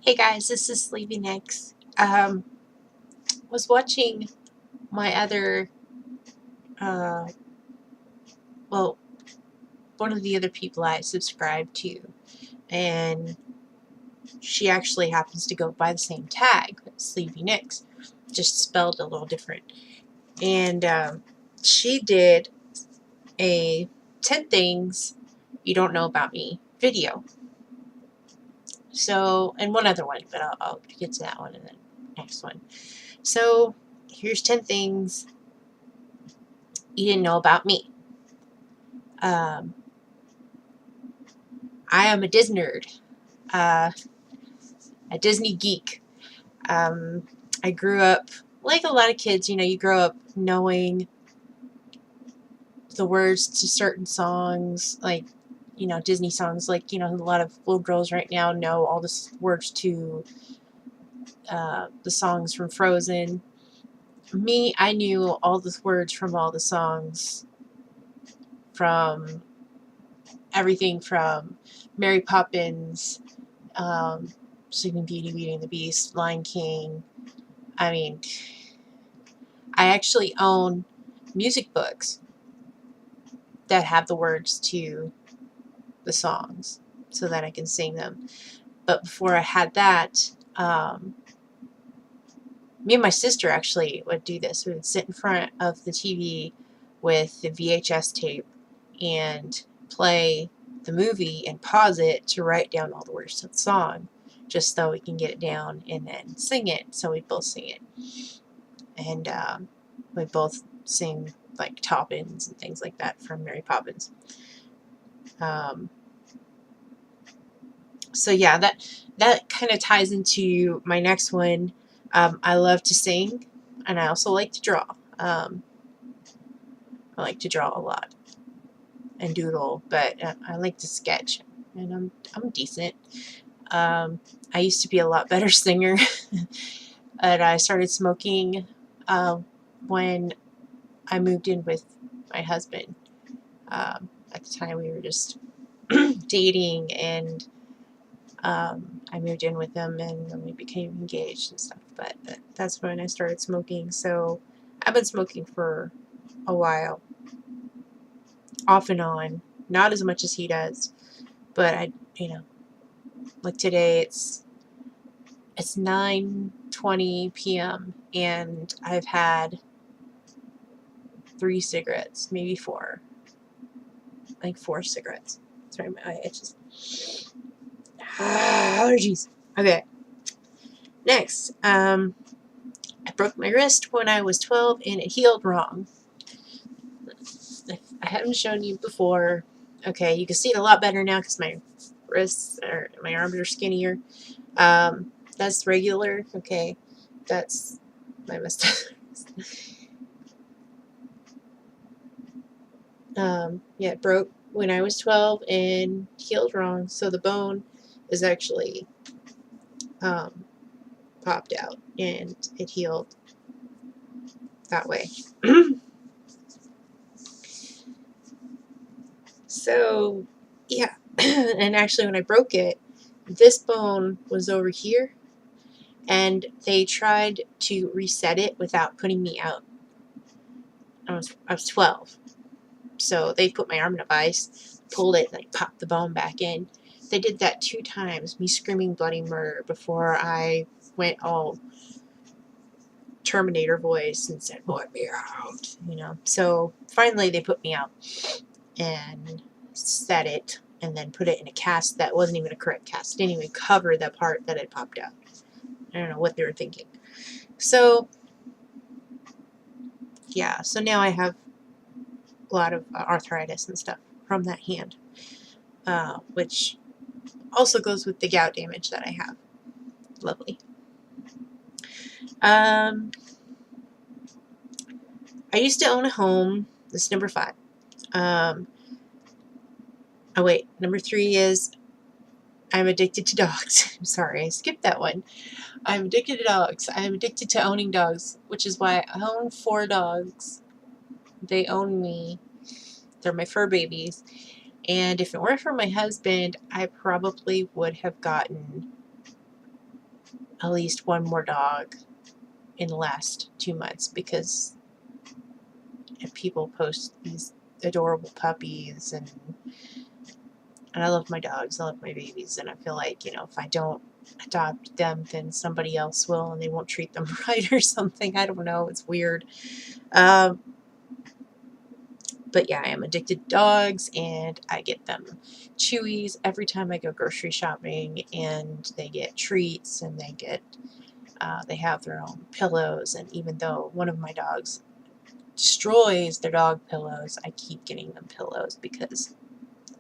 Hey guys, this is Sleepy Nicks. Was watching my other, uh, well, one of the other people I subscribe to, and she actually happens to go by the same tag, Sleepy Nicks, just spelled a little different. And she did a 10 Things You Don't Know About Me video. So, and one other one, but I'll get to that one in the next one. So, here's 10 things you didn't know about me. I am a Disney nerd, a Disney geek. I grew up, like a lot of kids, you grow up knowing the words to certain songs, like, Disney songs. Like, a lot of little girls right now know all the words to the songs from Frozen. Me, I knew all the words from all the songs from everything from Mary Poppins, Sleeping Beauty, Beauty and the Beast, Lion King. I mean, I actually own music books that have the words to the songs so that I can sing them. But before I had that, me and my sister actually would do this. We would sit in front of the TV with the VHS tape and play the movie and pause it to write down all the words to the song, just so we can get it down and then sing it. So we both sing it. And we both sing like Toppins and things like that from Mary Poppins. So yeah, that kind of ties into my next one. I love to sing, and I also like to draw. I like to draw a lot and doodle, but I like to sketch, and I'm decent. I used to be a lot better singer, and I started smoking when I moved in with my husband. At the time, we were just dating, and I moved in with him, and then we became engaged and stuff. But that's when I started smoking. So I've been smoking for a while, off and on. Not as much as he does, but like today it's 9:20 p.m. and I've had 3 cigarettes, maybe 4. Like 4 cigarettes. Sorry, my eye itches. Allergies. Okay. Next, I broke my wrist when I was 12 and it healed wrong. I haven't shown you before. Okay, you can see it a lot better now because my wrists or my arms are skinnier. That's regular. Okay, that's my mistake. Yeah, it broke when I was 12 and healed wrong, so the bone is actually popped out and it healed that way. So, yeah, and actually when I broke it, this bone was over here, and they tried to reset it without putting me out. I was 12, so they put my arm in a vise, pulled it, and like popped the bone back in. They did that 2 times, me screaming bloody murder, before I went all Terminator voice and said, "Put me out," So finally they put me out and set it, and then put it in a cast that wasn't even a correct cast. It didn't even cover the part that had popped out. I don't know what they were thinking. So yeah, so now I have a lot of arthritis and stuff from that hand, which also goes with the gout damage that I have. Lovely. I used to own a home. This is number 5. Oh wait, number 3 is I'm addicted to dogs. I'm sorry, I skipped that one. I'm addicted to dogs. I'm addicted to owning dogs, which is why I own 4 dogs. They own me. They're my fur babies. And if it weren't for my husband, I probably would have gotten at least one more dog in the last 2 months because people post these adorable puppies, and I love my dogs, I love my babies, and I feel like, if I don't adopt them, then somebody else will, and they won't treat them right or something. I don't know. It's weird. Um, but yeah, I am addicted to dogs, and I get them chewies every time I go grocery shopping, and they get treats, and they have their own pillows, and even though one of my dogs destroys their dog pillows, I keep getting them pillows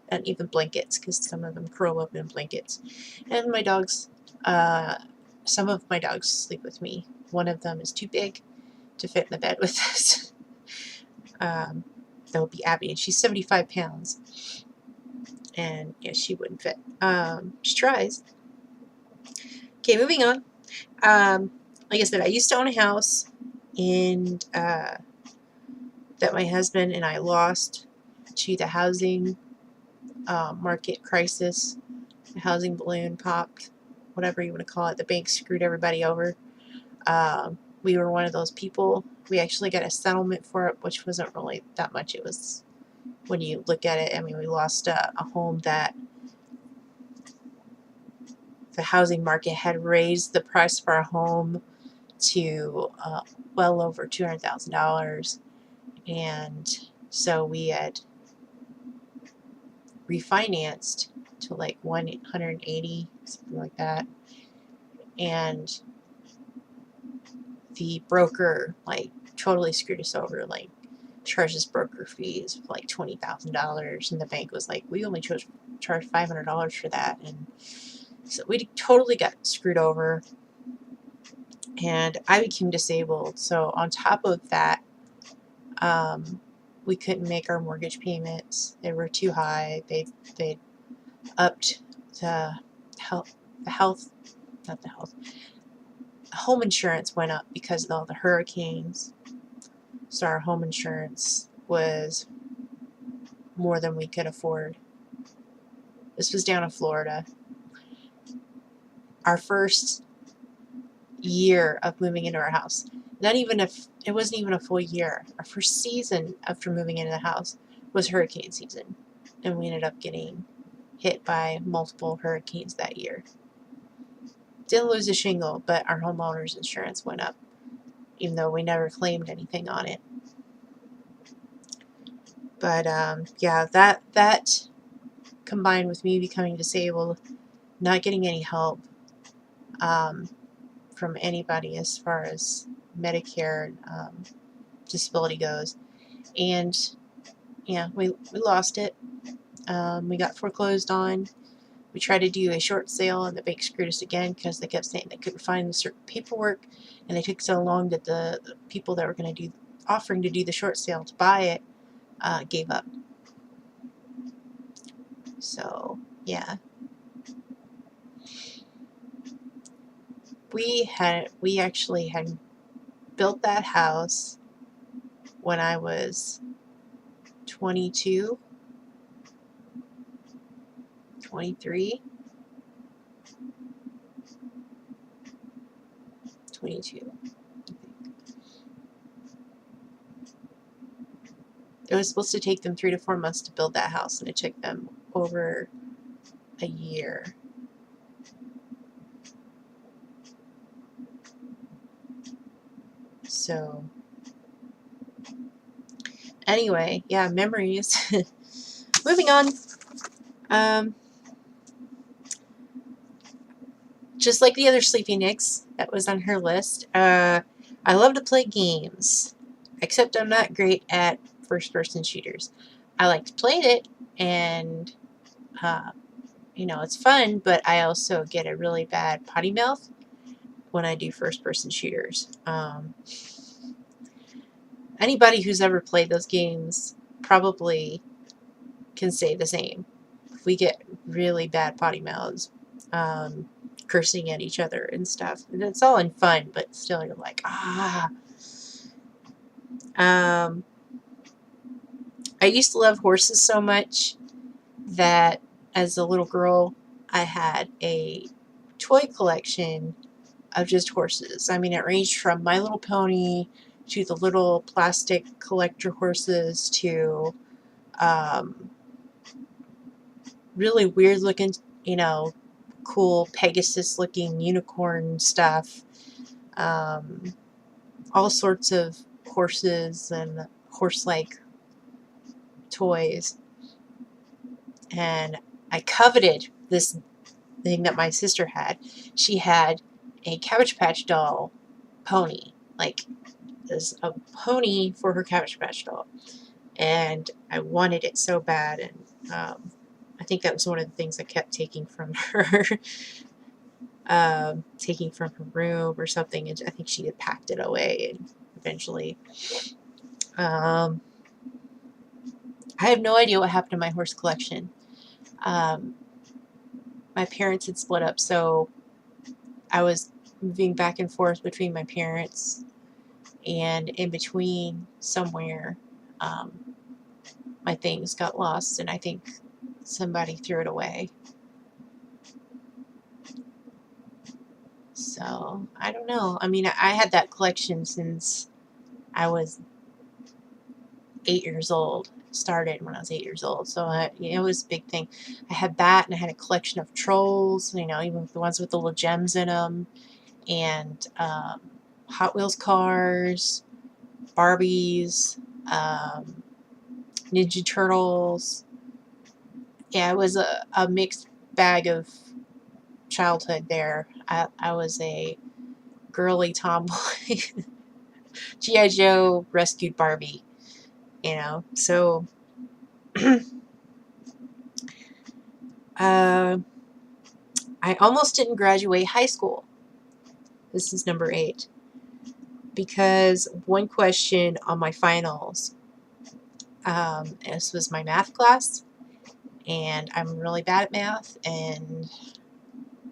and even blankets, because some of them curl up in blankets. And my dogs, some of my dogs sleep with me. One of them is too big to fit in the bed with us. That would be Abby, and she's 75 pounds. And yeah, she wouldn't fit. She tries. Okay, moving on. Like I said, I used to own a house, and that my husband and I lost to the housing market crisis. The housing balloon popped, whatever you want to call it. The bank screwed everybody over. We were one of those people. We actually got a settlement for it, which wasn't really that much. It was, when you look at it, I mean, we lost a home that the housing market had raised the price for a home to well over $200,000, and so we had refinanced to like 180, something like that, and the broker like totally screwed us over, like charged us broker fees of like $20,000, and the bank was like, we only charged $500 for that, and so we totally got screwed over, and I became disabled. So on top of that, we couldn't make our mortgage payments. They were too high. They upped the home insurance went up because of all the hurricanes. So our home insurance was more than we could afford. This was down in Florida. Our first year of moving into our house, it wasn't even a full year. Our first season after moving into the house was hurricane season, and we ended up getting hit by multiple hurricanes that year. Didn't lose a shingle, but our homeowner's insurance went up, even though we never claimed anything on it. But yeah, that combined with me becoming disabled, not getting any help from anybody as far as Medicare and disability goes, and yeah, we lost it. We got foreclosed on. We tried to do a short sale, and the bank screwed us again because they kept saying they couldn't find the certain paperwork, and they took so long that the people that were going to offering to do the short sale to buy it gave up. So yeah, we actually had built that house when I was 22, 23, 22. It was supposed to take them 3 to 4 months to build that house, and it took them over a year. So anyway, yeah, memories. Moving on. Just like the other Sleepy Nicks that was on her list, I love to play games, except I'm not great at first-person shooters. I like to play it, and it's fun, but I also get a really bad potty mouth when I do first-person shooters. Anybody who's ever played those games probably can say the same. We get really bad potty mouths, cursing at each other and stuff. And it's all in fun, but still you're like, ah. I used to love horses so much that as a little girl, I had a toy collection of just horses. I mean, it ranged from My Little Pony to the little plastic collector horses to um, really weird looking, cool Pegasus looking unicorn stuff. Um, all sorts of horses and horse-like toys. And I coveted this thing that my sister had. She had a Cabbage Patch doll pony. Like, there's a pony for her Cabbage Patch doll. And I wanted it so bad. And I think that was one of the things I kept taking from her. Taking from her room or something. And I think she had packed it away and eventually. I have no idea what happened to my horse collection. My parents had split up, so I was moving back and forth between my parents, and in between somewhere, my things got lost, and I think somebody threw it away. So, I don't know. I mean, I had that collection since I was 8 years old. Started when I was 8 years old, so it was a big thing. I had that, and I had a collection of trolls, even the ones with the little gems in them, and Hot Wheels cars, Barbies, Ninja Turtles. Yeah, it was a mixed bag of childhood there. I was a girly tomboy. G.I. Joe rescued Barbie, so I almost didn't graduate high school. This is number 8. Because one question on my finals, this was my math class, and I'm really bad at math, and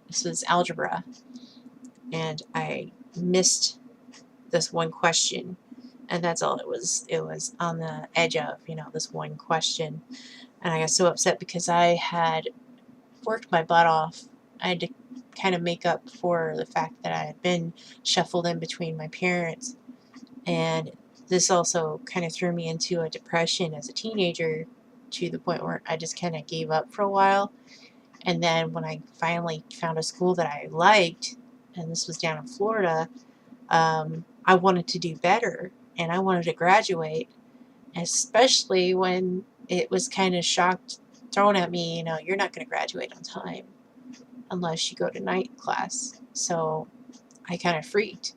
this was algebra, and I missed this one question, and that's all it was. It was on the edge of, this one question, and I got so upset because I had worked my butt off. I had to kind of make up for the fact that I had been shuffled in between my parents, and this also kind of threw me into a depression as a teenager to the point where I just kind of gave up for a while. And then when I finally found a school that I liked, and this was down in Florida, I wanted to do better, and I wanted to graduate, especially when it was kind of thrown at me, you're not going to graduate on time unless you go to night class. So I kind of freaked,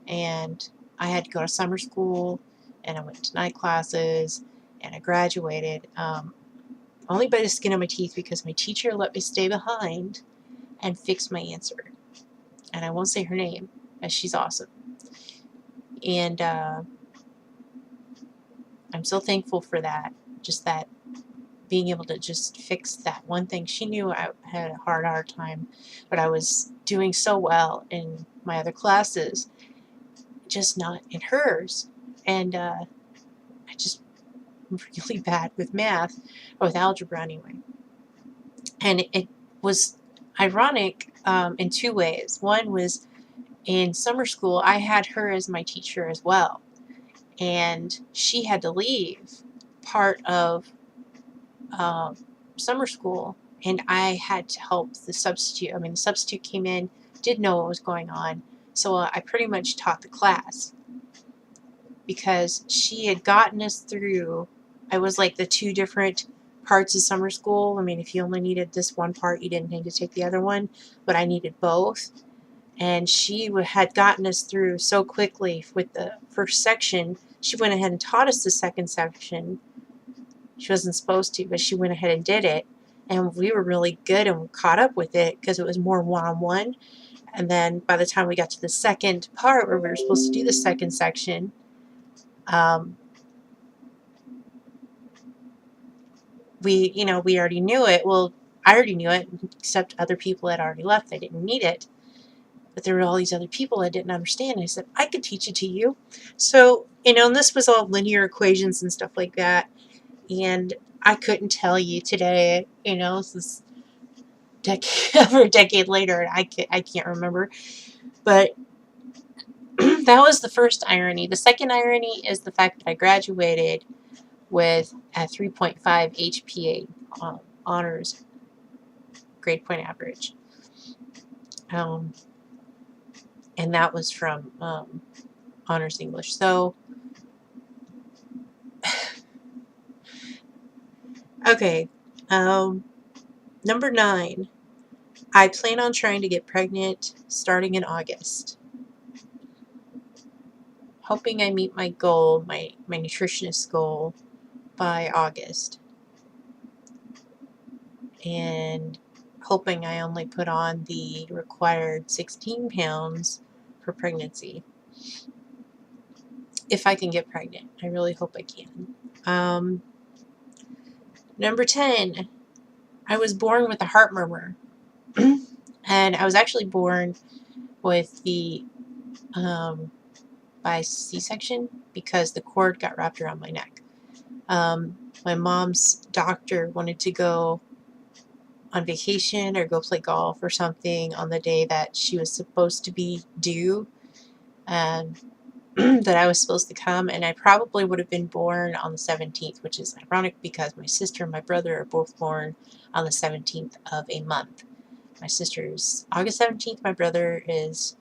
and I had to go to summer school, and I went to night classes, and I graduated only by the skin of my teeth because my teacher let me stay behind and fix my answer. And I won't say her name, as she's awesome. And I'm so thankful for that, just that being able to just fix that one thing. She knew I had a hard time, but I was doing so well in my other classes, just not in hers. And I just am really bad with math, or with algebra anyway. And it was ironic in 2 ways. One was in summer school, I had her as my teacher as well. And she had to leave part of summer school, and I had to help the substitute. I mean, the substitute came in, didn't know what was going on, so I pretty much taught the class because she had gotten us through. I was like the 2 different parts of summer school. I mean, if you only needed this one part, you didn't need to take the other one, but I needed both. And she had gotten us through so quickly with the first section. She went ahead and taught us the second section. She wasn't supposed to, but she went ahead and did it. And we were really good and caught up with it because it was more one-on-one. And then by the time we got to the second part where we were supposed to do the second section, we already knew it. Well, I already knew it, except other people had already left. They didn't need it. But there were all these other people that didn't understand. I said, I could teach it to you. So, and this was all linear equations and stuff like that. And I couldn't tell you today, this is over a decade later, and I can't remember. But that was the first irony. The second irony is the fact that I graduated with a 3.5 HPA, honors grade point average. And that was from honors English. So, okay. Number 9. I plan on trying to get pregnant starting in August. Hoping I meet my goal, my nutritionist goal, by August. And hoping I only put on the required 16 pounds for pregnancy. If I can get pregnant. I really hope I can. Number 10. I was born with a heart murmur. And I was actually born with the by C-section because the cord got wrapped around my neck. My mom's doctor wanted to go on vacation or go play golf or something on the day that she was supposed to be due, and that I was supposed to come, and I probably would have been born on the 17th, which is ironic because my sister and my brother are both born on the 17th of a month. My sister's August 17th, my brother is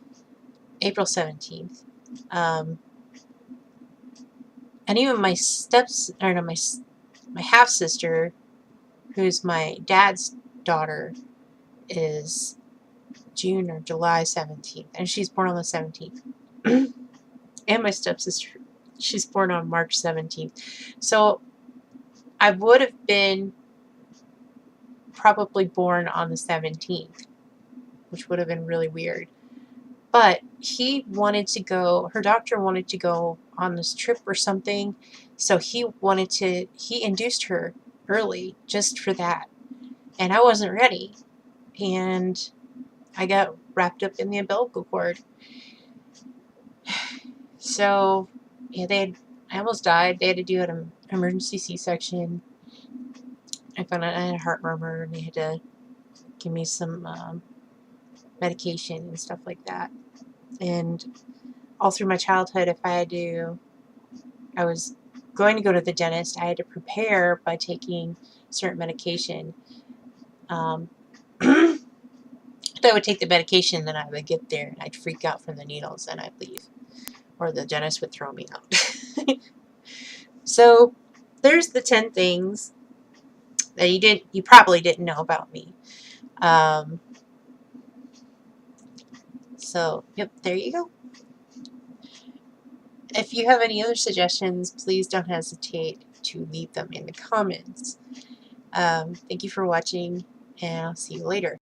April 17th. And even my my half sister, who's my dad's daughter, is June or July 17th, and she's born on the 17th. And my stepsister, she's born on March 17th. So I would have been probably born on the 17th, which would have been really weird. But he wanted to go, her doctor wanted to go on this trip or something, so he induced her early just for that. And I wasn't ready. And I got wrapped up in the umbilical cord. So, yeah, I almost died. They had to do an emergency C-section. I found out I had a heart murmur, and they had to give me some medication and stuff like that. And all through my childhood, if I was going to go to the dentist, I had to prepare by taking certain medication. If I would take the medication, then I would get there and I'd freak out from the needles and I'd leave. Or the dentist would throw me out. So there's the 10 things that you probably didn't know about me. So, yep, there you go. If you have any other suggestions, please don't hesitate to leave them in the comments. Thank you for watching, and I'll see you later.